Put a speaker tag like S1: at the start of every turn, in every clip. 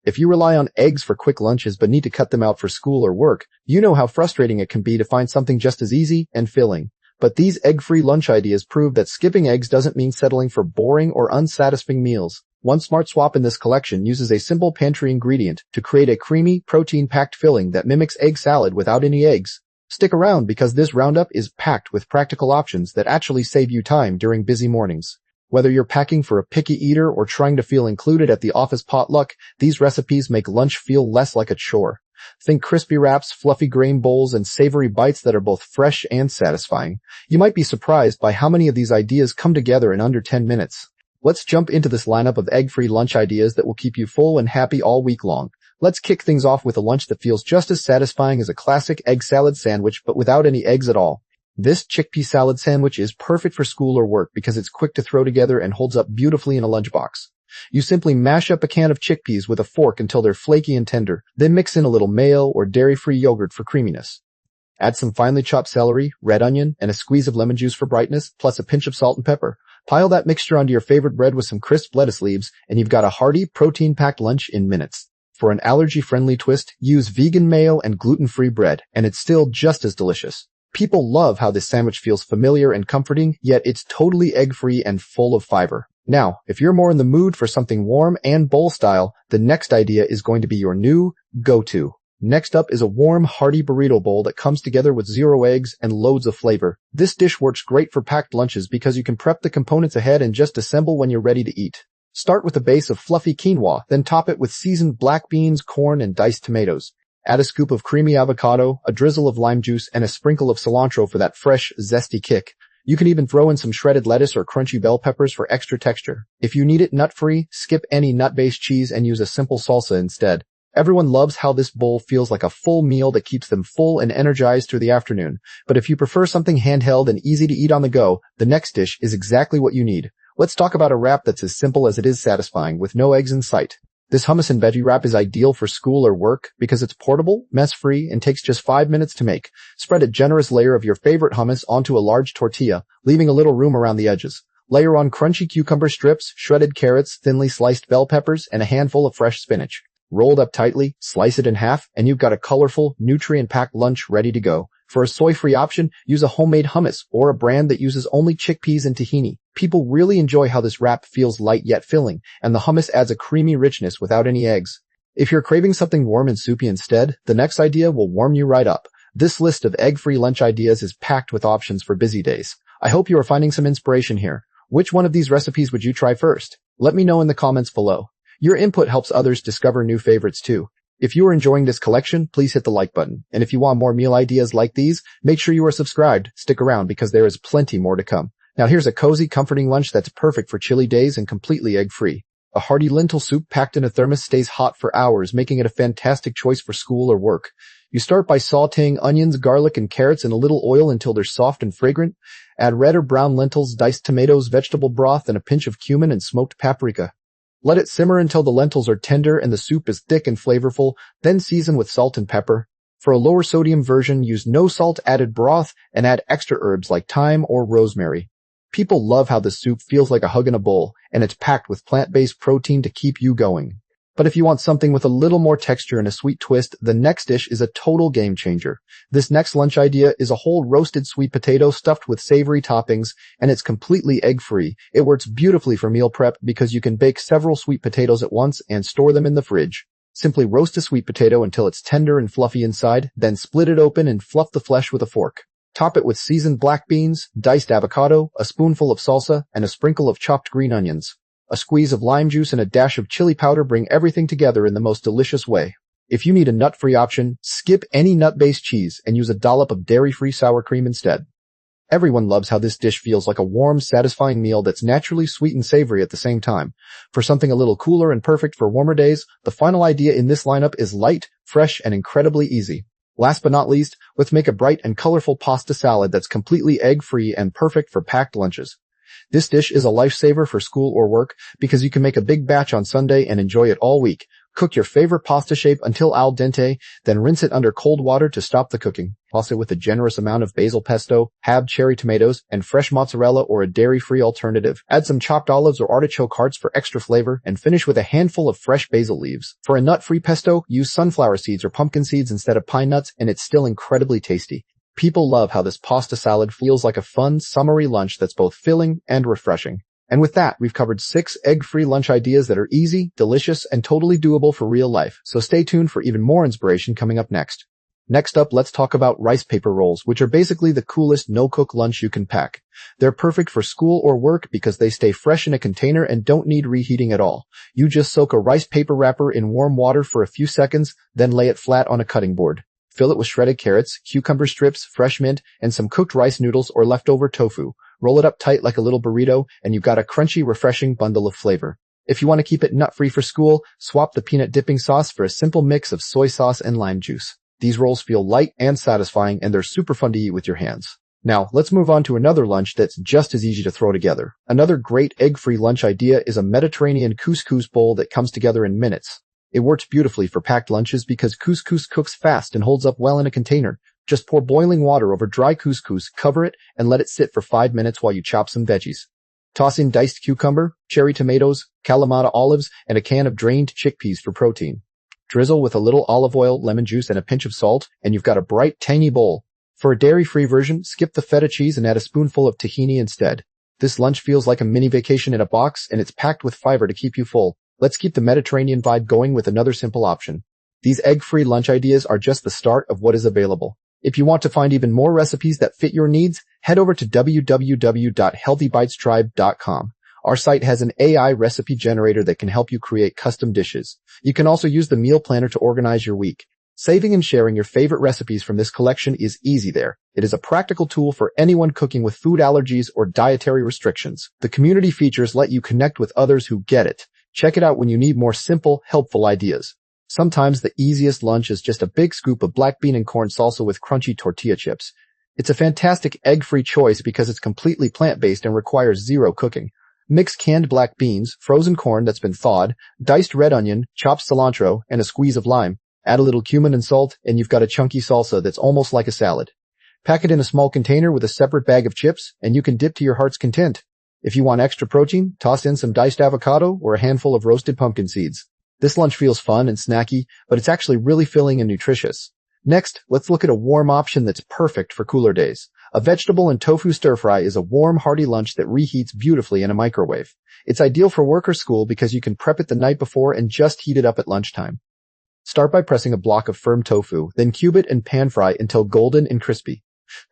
S1: If you rely on eggs for quick lunches but need to cut them out for school or work, you know how frustrating it can be to find something just as easy and filling. But these egg-free lunch ideas prove that skipping eggs doesn't mean settling for boring or unsatisfying meals. One smart swap in this collection uses a simple pantry ingredient to create a creamy, protein-packed filling that mimics egg salad without any eggs. Stick around because this roundup is packed with practical options that actually save you time during busy mornings. Whether you're packing for a picky eater or trying to feel included at the office potluck, these recipes make lunch feel less like a chore. Think crispy wraps, fluffy grain bowls, and savory bites that are both fresh and satisfying. You might be surprised by how many of these ideas come together in under 10 minutes. Let's jump into this lineup of egg-free lunch ideas that will keep you full and happy all week long. Let's kick things off with a lunch that feels just as satisfying as a classic egg salad sandwich but without any eggs at all. This chickpea salad sandwich is perfect for school or work because it's quick to throw together and holds up beautifully in a lunchbox. You simply mash up a can of chickpeas with a fork until they're flaky and tender, then mix in a little mayo or dairy-free yogurt for creaminess. Add some finely chopped celery, red onion, and a squeeze of lemon juice for brightness, plus a pinch of salt and pepper. Pile that mixture onto your favorite bread with some crisp lettuce leaves, and you've got a hearty, protein-packed lunch in minutes. For an allergy-friendly twist, use vegan mayo and gluten-free bread, and it's still just as delicious. People love how this sandwich feels familiar and comforting, yet it's totally egg-free and full of fiber. Now, if you're more in the mood for something warm and bowl style, the next idea is going to be your new go-to. Next up is a warm, hearty burrito bowl that comes together with 0 eggs and loads of flavor. This dish works great for packed lunches because you can prep the components ahead and just assemble when you're ready to eat. Start with a base of fluffy quinoa, then top it with seasoned black beans, corn, and diced tomatoes. Add a scoop of creamy avocado, a drizzle of lime juice, and a sprinkle of cilantro for that fresh, zesty kick. You can even throw in some shredded lettuce or crunchy bell peppers for extra texture. If you need it nut-free, skip any nut-based cheese and use a simple salsa instead. Everyone loves how this bowl feels like a full meal that keeps them full and energized through the afternoon. But if you prefer something handheld and easy to eat on the go, the next dish is exactly what you need. Let's talk about a wrap that's as simple as it is satisfying, with no eggs in sight. This hummus and veggie wrap is ideal for school or work because it's portable, mess-free, and takes just 5 minutes to make. Spread a generous layer of your favorite hummus onto a large tortilla, leaving a little room around the edges. Layer on crunchy cucumber strips, shredded carrots, thinly sliced bell peppers, and a handful of fresh spinach. Rolled up tightly, slice it in half, and you've got a colorful, nutrient-packed lunch ready to go. For a soy-free option, use a homemade hummus or a brand that uses only chickpeas and tahini. People really enjoy how this wrap feels light yet filling, and the hummus adds a creamy richness without any eggs. If you're craving something warm and soupy instead, the next idea will warm you right up. This list of egg-free lunch ideas is packed with options for busy days. I hope you are finding some inspiration here. Which one of these recipes would you try first? Let me know in the comments below. Your input helps others discover new favorites too. If you are enjoying this collection, please hit the like button. And if you want more meal ideas like these, make sure you are subscribed. Stick around because there is plenty more to come. Now here's a cozy, comforting lunch that's perfect for chilly days and completely egg-free. A hearty lentil soup packed in a thermos stays hot for hours, making it a fantastic choice for school or work. You start by sautéing onions, garlic, and carrots in a little oil until they're soft and fragrant. Add red or brown lentils, diced tomatoes, vegetable broth, and a pinch of cumin and smoked paprika. Let it simmer until the lentils are tender and the soup is thick and flavorful, then season with salt and pepper. For a lower sodium version, use no salt added broth and add extra herbs like thyme or rosemary. People love how the soup feels like a hug in a bowl, and it's packed with plant-based protein to keep you going. But if you want something with a little more texture and a sweet twist, the next dish is a total game changer. This next lunch idea is a whole roasted sweet potato stuffed with savory toppings, and it's completely egg-free. It works beautifully for meal prep because you can bake several sweet potatoes at once and store them in the fridge. Simply roast a sweet potato until it's tender and fluffy inside, then split it open and fluff the flesh with a fork. Top it with seasoned black beans, diced avocado, a spoonful of salsa, and a sprinkle of chopped green onions. A squeeze of lime juice and a dash of chili powder bring everything together in the most delicious way. If you need a nut-free option, skip any nut-based cheese and use a dollop of dairy-free sour cream instead. Everyone loves how this dish feels like a warm, satisfying meal that's naturally sweet and savory at the same time. For something a little cooler and perfect for warmer days, the final idea in this lineup is light, fresh, and incredibly easy. Last but not least, let's make a bright and colorful pasta salad that's completely egg-free and perfect for packed lunches. This dish is a lifesaver for school or work because you can make a big batch on Sunday and enjoy it all week. Cook your favorite pasta shape until al dente, then rinse it under cold water to stop the cooking. Toss it with a generous amount of basil pesto, halved cherry tomatoes, and fresh mozzarella or a dairy-free alternative. Add some chopped olives or artichoke hearts for extra flavor, and finish with a handful of fresh basil leaves. For a nut-free pesto, use sunflower seeds or pumpkin seeds instead of pine nuts, and it's still incredibly tasty. People love how this pasta salad feels like a fun, summery lunch that's both filling and refreshing. And with that, we've covered 6 egg-free lunch ideas that are easy, delicious, and totally doable for real life. So stay tuned for even more inspiration coming up next. Next up, let's talk about rice paper rolls, which are basically the coolest no-cook lunch you can pack. They're perfect for school or work because they stay fresh in a container and don't need reheating at all. You just soak a rice paper wrapper in warm water for a few seconds, then lay it flat on a cutting board. Fill it with shredded carrots, cucumber strips, fresh mint, and some cooked rice noodles or leftover tofu. Roll it up tight like a little burrito, and you've got a crunchy, refreshing bundle of flavor. If you want to keep it nut-free for school, swap the peanut dipping sauce for a simple mix of soy sauce and lime juice. These rolls feel light and satisfying, and they're super fun to eat with your hands. Now, let's move on to another lunch that's just as easy to throw together. Another great egg-free lunch idea is a Mediterranean couscous bowl that comes together in minutes. It works beautifully for packed lunches because couscous cooks fast and holds up well in a container. Just pour boiling water over dry couscous, cover it, and let it sit for 5 minutes while you chop some veggies. Toss in diced cucumber, cherry tomatoes, Kalamata olives, and a can of drained chickpeas for protein. Drizzle with a little olive oil, lemon juice, and a pinch of salt, and you've got a bright, tangy bowl. For a dairy-free version, skip the feta cheese and add a spoonful of tahini instead. This lunch feels like a mini vacation in a box, and it's packed with fiber to keep you full. Let's keep the Mediterranean vibe going with another simple option. These egg-free lunch ideas are just the start of what is available. If you want to find even more recipes that fit your needs, head over to www.healthybitestribe.com. Our site has an AI recipe generator that can help you create custom dishes. You can also use the meal planner to organize your week. Saving and sharing your favorite recipes from this collection is easy there. It is a practical tool for anyone cooking with food allergies or dietary restrictions. The community features let you connect with others who get it. Check it out when you need more simple, helpful ideas. Sometimes the easiest lunch is just a big scoop of black bean and corn salsa with crunchy tortilla chips. It's a fantastic egg-free choice because it's completely plant-based and requires zero cooking. Mix canned black beans, frozen corn that's been thawed, diced red onion, chopped cilantro, and a squeeze of lime. Add a little cumin and salt, and you've got a chunky salsa that's almost like a salad. Pack it in a small container with a separate bag of chips, and you can dip to your heart's content. If you want extra protein, toss in some diced avocado or a handful of roasted pumpkin seeds. This lunch feels fun and snacky, but it's actually really filling and nutritious. Next, let's look at a warm option that's perfect for cooler days. A vegetable and tofu stir-fry is a warm, hearty lunch that reheats beautifully in a microwave. It's ideal for work or school because you can prep it the night before and just heat it up at lunchtime. Start by pressing a block of firm tofu, then cube it and pan-fry until golden and crispy.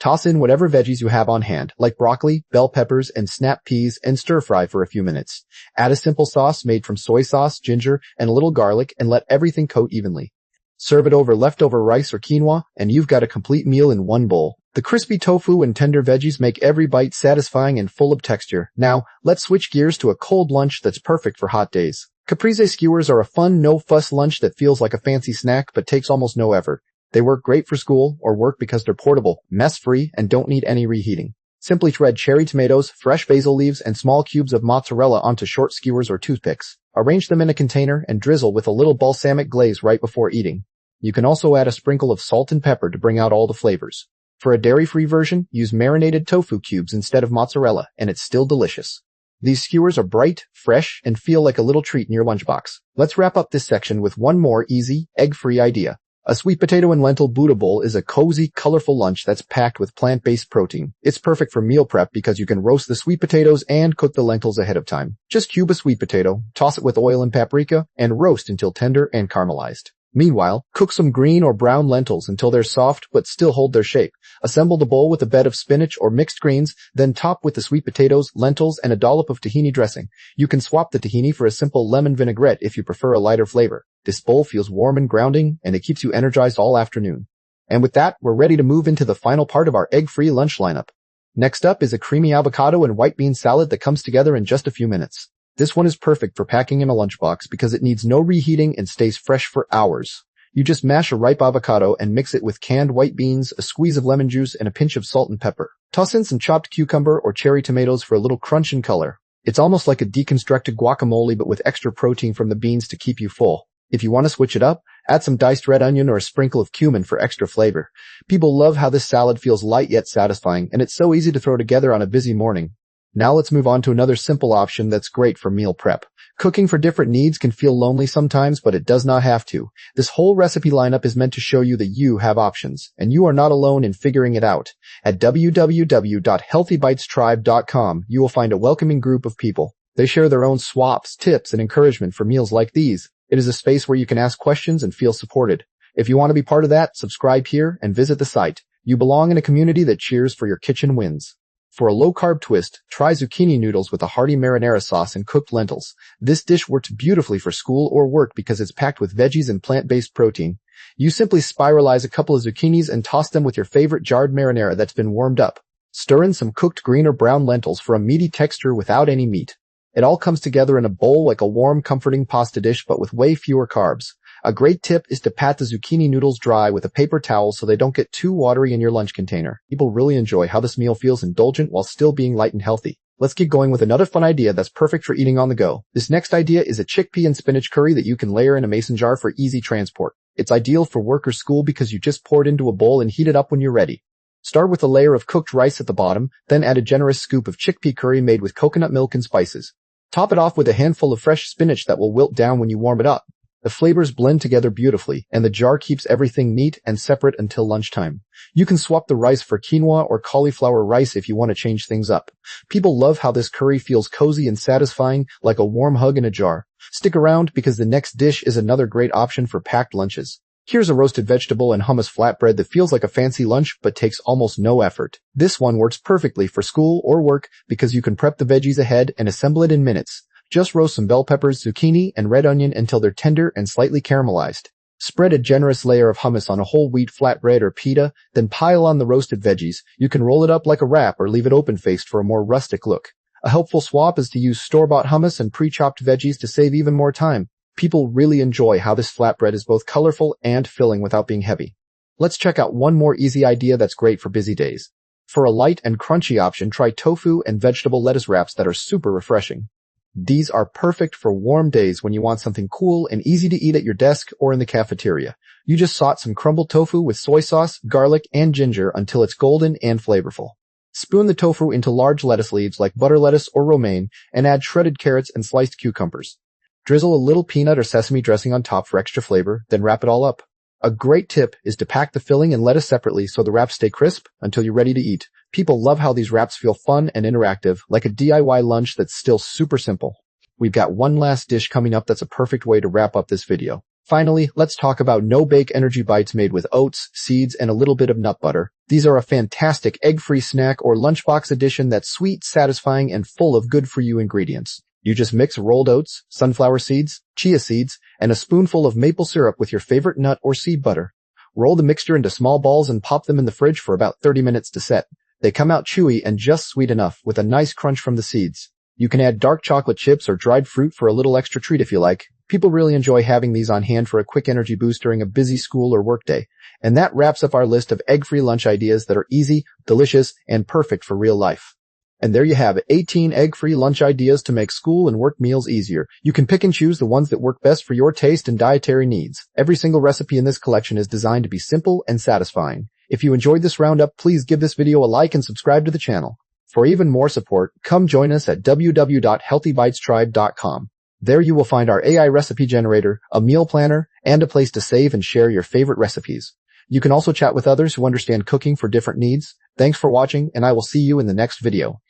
S1: Toss in whatever veggies you have on hand, like broccoli, bell peppers, and snap peas, and stir-fry for a few minutes. Add a simple sauce made from soy sauce, ginger, and a little garlic, and let everything coat evenly. Serve it over leftover rice or quinoa, and you've got a complete meal in one bowl. The crispy tofu and tender veggies make every bite satisfying and full of texture. Now, let's switch gears to a cold lunch that's perfect for hot days. Caprese skewers are a fun, no-fuss lunch that feels like a fancy snack but takes almost no effort. They work great for school or work because they're portable, mess-free, and don't need any reheating. Simply shred cherry tomatoes, fresh basil leaves, and small cubes of mozzarella onto short skewers or toothpicks. Arrange them in a container and drizzle with a little balsamic glaze right before eating. You can also add a sprinkle of salt and pepper to bring out all the flavors. For a dairy-free version, use marinated tofu cubes instead of mozzarella, and it's still delicious. These skewers are bright, fresh, and feel like a little treat in your lunchbox. Let's wrap up this section with one more easy, egg-free idea. A sweet potato and lentil Buddha bowl is a cozy, colorful lunch that's packed with plant-based protein. It's perfect for meal prep because you can roast the sweet potatoes and cook the lentils ahead of time. Just cube a sweet potato, toss it with oil and paprika, and roast until tender and caramelized. Meanwhile, cook some green or brown lentils until they're soft but still hold their shape. Assemble the bowl with a bed of spinach or mixed greens, then top with the sweet potatoes, lentils, and a dollop of tahini dressing. You can swap the tahini for a simple lemon vinaigrette if you prefer a lighter flavor. This bowl feels warm and grounding, and it keeps you energized all afternoon. And with that, we're ready to move into the final part of our egg-free lunch lineup. Next up is a creamy avocado and white bean salad that comes together in just a few minutes. This one is perfect for packing in a lunchbox because it needs no reheating and stays fresh for hours. You just mash a ripe avocado and mix it with canned white beans, a squeeze of lemon juice, and a pinch of salt and pepper. Toss in some chopped cucumber or cherry tomatoes for a little crunch and color. It's almost like a deconstructed guacamole but with extra protein from the beans to keep you full. If you want to switch it up, add some diced red onion or a sprinkle of cumin for extra flavor. People love how this salad feels light yet satisfying, and it's so easy to throw together on a busy morning. Now let's move on to another simple option that's great for meal prep. Cooking for different needs can feel lonely sometimes, but it does not have to. This whole recipe lineup is meant to show you that you have options, and you are not alone in figuring it out. At www.healthybitestribe.com, you will find a welcoming group of people. They share their own swaps, tips, and encouragement for meals like these. It is a space where you can ask questions and feel supported. If you want to be part of that, subscribe here and visit the site. You belong in a community that cheers for your kitchen wins. For a low-carb twist, try zucchini noodles with a hearty marinara sauce and cooked lentils. This dish works beautifully for school or work because it's packed with veggies and plant-based protein. You simply spiralize a couple of zucchinis and toss them with your favorite jarred marinara that's been warmed up. Stir in some cooked green or brown lentils for a meaty texture without any meat. It all comes together in a bowl like a warm, comforting pasta dish, but with way fewer carbs. A great tip is to pat the zucchini noodles dry with a paper towel so they don't get too watery in your lunch container. People really enjoy how this meal feels indulgent while still being light and healthy. Let's get going with another fun idea that's perfect for eating on the go. This next idea is a chickpea and spinach curry that you can layer in a mason jar for easy transport. It's ideal for work or school because you just pour it into a bowl and heat it up when you're ready. Start with a layer of cooked rice at the bottom, then add a generous scoop of chickpea curry made with coconut milk and spices. Top it off with a handful of fresh spinach that will wilt down when you warm it up. The flavors blend together beautifully, and the jar keeps everything neat and separate until lunchtime. You can swap the rice for quinoa or cauliflower rice if you want to change things up. People love how this curry feels cozy and satisfying, like a warm hug in a jar. Stick around because the next dish is another great option for packed lunches. Here's a roasted vegetable and hummus flatbread that feels like a fancy lunch but takes almost no effort. This one works perfectly for school or work because you can prep the veggies ahead and assemble it in minutes. Just roast some bell peppers, zucchini, and red onion until they're tender and slightly caramelized. Spread a generous layer of hummus on a whole wheat flatbread or pita, then pile on the roasted veggies. You can roll it up like a wrap or leave it open-faced for a more rustic look. A helpful swap is to use store-bought hummus and pre-chopped veggies to save even more time. People really enjoy how this flatbread is both colorful and filling without being heavy. Let's check out one more easy idea that's great for busy days. For a light and crunchy option, try tofu and vegetable lettuce wraps that are super refreshing. These are perfect for warm days when you want something cool and easy to eat at your desk or in the cafeteria. You just saute some crumbled tofu with soy sauce, garlic, and ginger until it's golden and flavorful. Spoon the tofu into large lettuce leaves like butter lettuce or romaine and add shredded carrots and sliced cucumbers. Drizzle a little peanut or sesame dressing on top for extra flavor, then wrap it all up. A great tip is to pack the filling and lettuce separately so the wraps stay crisp until you're ready to eat. People love how these wraps feel fun and interactive, like a DIY lunch that's still super simple. We've got one last dish coming up that's a perfect way to wrap up this video. Finally, let's talk about no-bake energy bites made with oats, seeds, and a little bit of nut butter. These are a fantastic egg-free snack or lunchbox addition that's sweet, satisfying, and full of good-for-you ingredients. You just mix rolled oats, sunflower seeds, chia seeds, and a spoonful of maple syrup with your favorite nut or seed butter. Roll the mixture into small balls and pop them in the fridge for about 30 minutes to set. They come out chewy and just sweet enough with a nice crunch from the seeds. You can add dark chocolate chips or dried fruit for a little extra treat if you like. People really enjoy having these on hand for a quick energy boost during a busy school or work day. And that wraps up our list of egg-free lunch ideas that are easy, delicious, and perfect for real life. And there you have it, 18 egg-free lunch ideas to make school and work meals easier. You can pick and choose the ones that work best for your taste and dietary needs. Every single recipe in this collection is designed to be simple and satisfying. If you enjoyed this roundup, please give this video a like and subscribe to the channel. For even more support, come join us at www.healthybitestribe.com. There you will find our AI recipe generator, a meal planner, and a place to save and share your favorite recipes. You can also chat with others who understand cooking for different needs. Thanks for watching, and I will see you in the next video.